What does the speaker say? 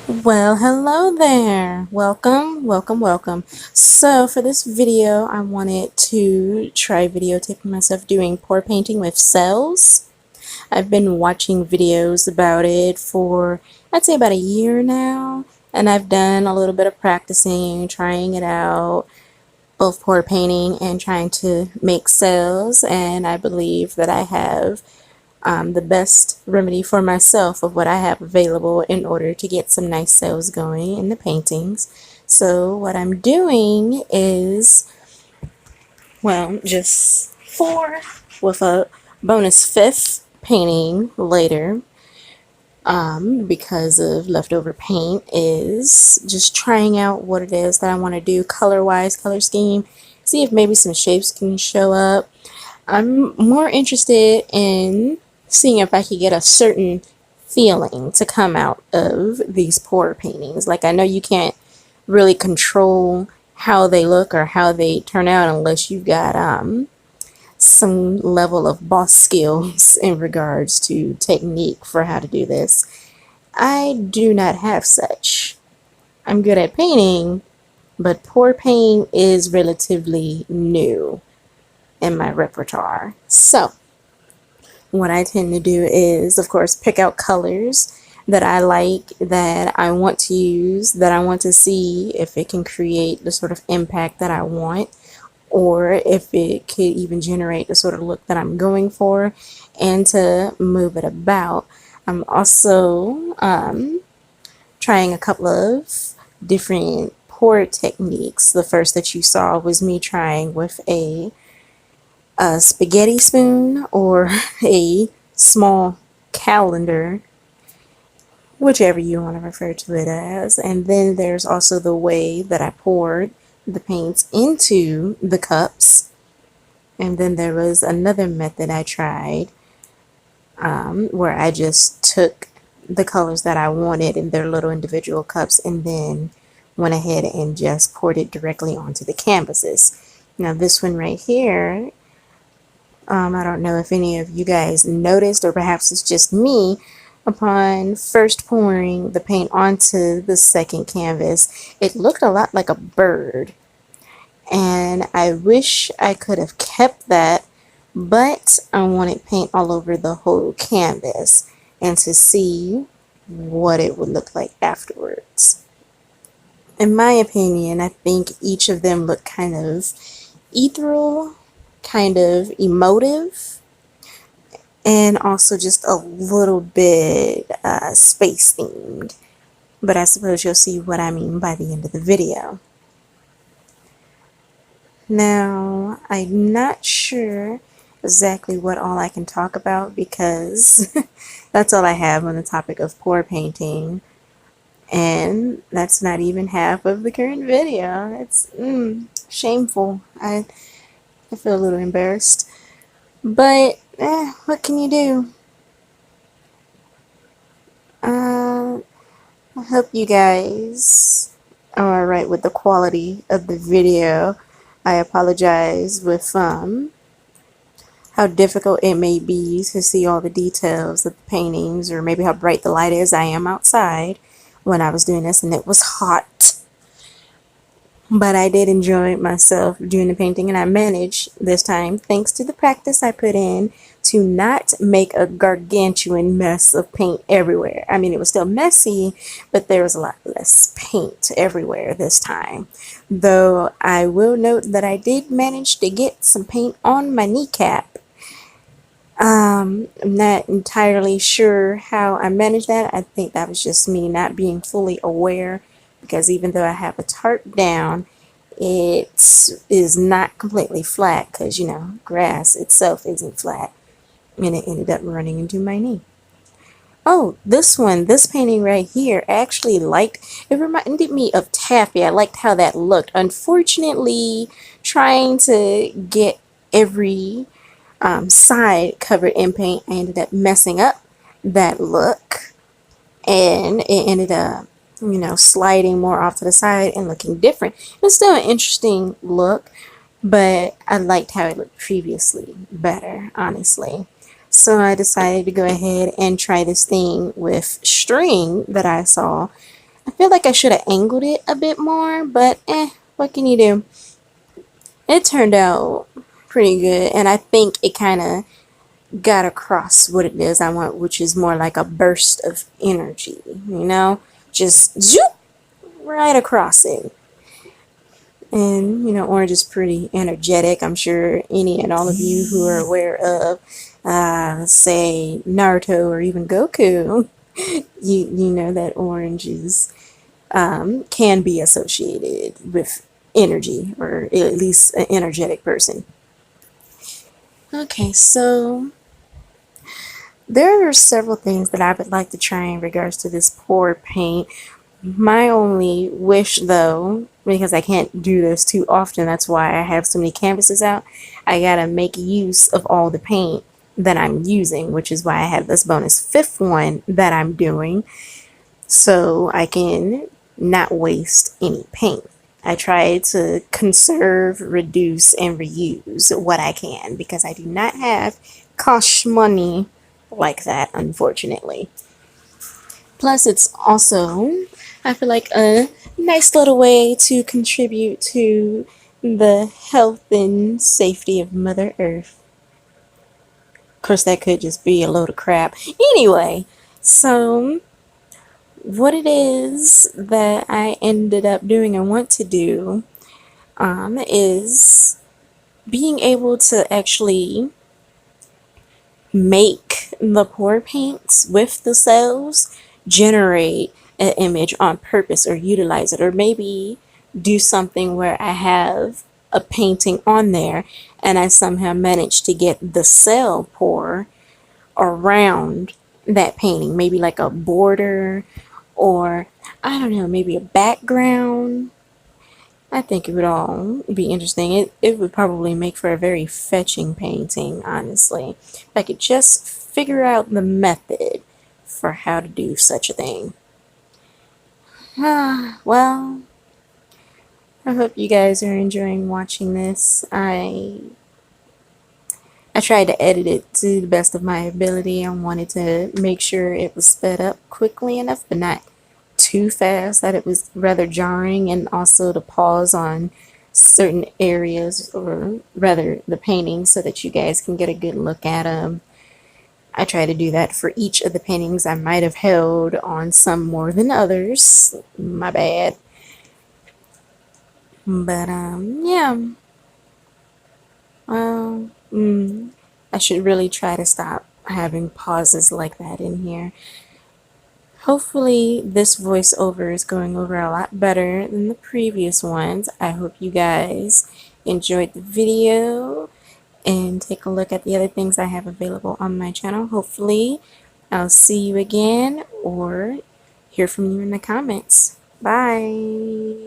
Well, hello there. Welcome. So, for this video, I wanted to try videotaping myself doing pour painting with cells. I've been watching videos about it for, I'd say, about a year now, and I've done a little bit of practicing, trying it out, both pour painting and trying to make cells, and I believe that I have the best remedy for myself of what I have available in order to get some nice sales going in the paintings. So what I'm doing is, well, just four with a bonus fifth painting later, because of leftover paint, is just trying out what it is that I want to do color-wise, color scheme, see if maybe some shapes can show up. I'm more interested in seeing if I could get a certain feeling to come out of these pour paintings. Like, I know you can't really control how they look or how they turn out unless you've got some level of boss skills in regards to technique for how to do this. I do not have such. I'm good at painting, but pour paint is relatively new in my repertoire. So what I tend to do is, of course, pick out colors that I like, that I want to use, that I want to see if it can create the sort of impact that I want, or if it could even generate the sort of look that I'm going for, and to move it about. I'm also trying a couple of different pour techniques. The first that you saw was me trying with a spaghetti spoon or a small calendar, whichever you want to refer to it as. And then there's also the way that I poured the paints into the cups. And then there was another method I tried, where I just took the colors that I wanted in their little individual cups and then went ahead and just poured it directly onto the canvases. Now this one right here, I don't know if any of you guys noticed, or perhaps it's just me, upon first pouring the paint onto the second canvas, it looked a lot like a bird. And I wish I could have kept that, but I wanted paint all over the whole canvas and to see what it would look like afterwards. In my opinion, I think each of them look kind of ethereal, kind of emotive, and also just a little bit space themed. But I suppose you'll see what I mean by the end of the video. Now, I'm not sure exactly what all I can talk about because that's all I have on the topic of pour painting. And that's not even half of the current video. It's shameful. I feel a little embarrassed. But, what can you do? I hope you guys are alright with the quality of the video. I apologize with how difficult it may be to see all the details of the paintings, or maybe how bright the light is. I am outside when I was doing this and it was hot. But I did enjoy myself doing the painting, and I managed this time, thanks to the practice I put in, to not make a gargantuan mess of paint everywhere. I mean, it was still messy, but there was a lot less paint everywhere this time. Though I will note that I did manage to get some paint on my kneecap. I'm not entirely sure how I managed that. I think that was just me not being fully aware, because even though I have a tarp down, it is not completely flat, because, you know, grass itself isn't flat, and it ended up running into my knee. Oh, this painting right here, actually it reminded me of taffy. I liked how that looked. Unfortunately, trying to get every side covered in paint, I ended up messing up that look, and it ended up, you know, sliding more off to the side and looking different. It's still an interesting look, but I liked how it looked previously better, honestly. So I decided to go ahead and try this thing with string that I saw I feel like I should have angled it a bit more, but what can you do? It turned out pretty good, and I think it kind of got across what it is I want, which is more like a burst of energy, just zoop right across it. And orange is pretty energetic. I'm sure any and all of you who are aware of, say, Naruto or even Goku, you know that orange is can be associated with energy, or at least an energetic person. Okay, so there are several things that I would like to try in regards to this pour paint. My only wish, though, because I can't do this too often, that's why I have so many canvases out, I gotta make use of all the paint that I'm using, which is why I have this bonus fifth one that I'm doing, so I can not waste any paint. I try to conserve, reduce, and reuse what I can because I do not have cash money like that, unfortunately. Plus, it's also, I feel like, a nice little way to contribute to the health and safety of Mother Earth. Of course, that could just be a load of crap. Anyway, so what it is that I ended up doing and want to do is being able to actually make the pour paints with the cells generate an image on purpose, or utilize it, or maybe do something where I have a painting on there and I somehow manage to get the cell pour around that painting, maybe like a border, or I don't know, maybe a background. I think it would all be interesting. It would probably make for a very fetching painting, honestly. If I could just figure out the method for how to do such a thing. Well, I hope you guys are enjoying watching this. I tried to edit it to the best of my ability. I wanted to make sure it was sped up quickly enough, but not too fast that it was rather jarring, and also to pause on certain areas, or rather the paintings, so that you guys can get a good look at them. I try to do that for each of the paintings. I might have held on some more than others. My bad. But yeah. Well, I should really try to stop having pauses like that in here. Hopefully this voiceover is going over a lot better than the previous ones. I hope you guys enjoyed the video, and take a look at the other things I have available on my channel. Hopefully I'll see you again or hear from you in the comments. Bye!